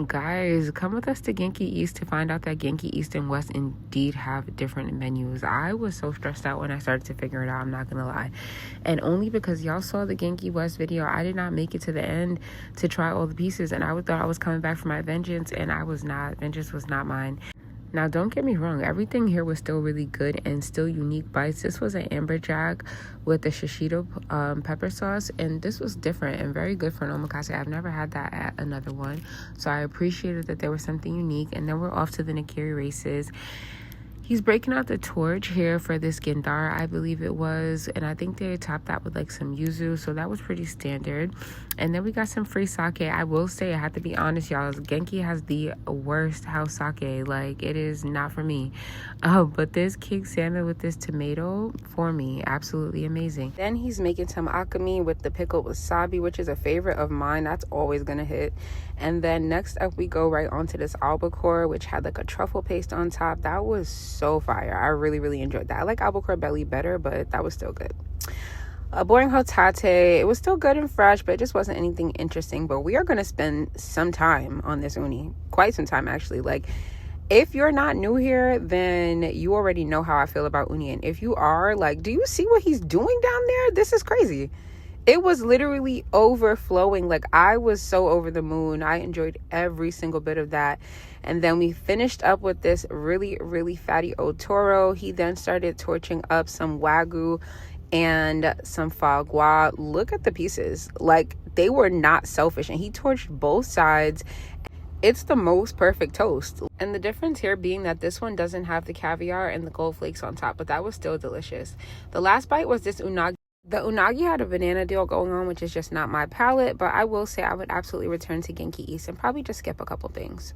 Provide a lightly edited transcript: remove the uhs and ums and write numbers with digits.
Guys, come with us to Genki East to find out that Genki East and West indeed have different menus. I was so stressed out when I started to figure it out, I'm not gonna lie. And only because y'all saw the Genki West video, I did not make it to the end to try all the pieces. And I thought I was coming back for my vengeance, and I was not. Vengeance was not mine. Now, don't get me wrong. Everything here was still really good and still unique bites. This was an amberjack with the shishito pepper sauce, and this was different and very good for an omakase. I've never had that at another one, so I appreciated that there was something unique. And then we're off to the nigiri races. He's breaking out the torch here for this gendara, I believe it was. And I think they topped that with like some yuzu. So that was pretty standard. And then we got some free sake. I will say, I have to be honest, y'all. Genki has the worst house sake. Like, it is not for me. But this king salmon with this tomato, for me, absolutely amazing. Then he's making some akami with the pickled wasabi, which is a favorite of mine. That's always going to hit. And then next up, we go right onto this albacore, which had like a truffle paste on top. That was so fire. I really, really enjoyed that. I like albacore belly better, but that was still good. A boring hotate. It was still good and fresh, but it just wasn't anything interesting. But we are going to spend some time on this uni. Quite some time, actually. Like, if you're not new here, then you already know how I feel about uni. And if you are, like, do you see what he's doing down there? This is crazy. It was literally overflowing. Like, I was so over the moon. I enjoyed every single bit of that. And then we finished up with this really, really fatty otoro. He then started torching up some wagyu and some foie gras. Look at the pieces. Like, they were not selfish. And he torched both sides. It's the most perfect toast. And the difference here being that this one doesn't have the caviar and the gold flakes on top. But that was still delicious. The last bite was this unagi. The unagi had a banana deal going on, which is just not my palate, but I will say I would absolutely return to Genki East and probably just skip a couple things.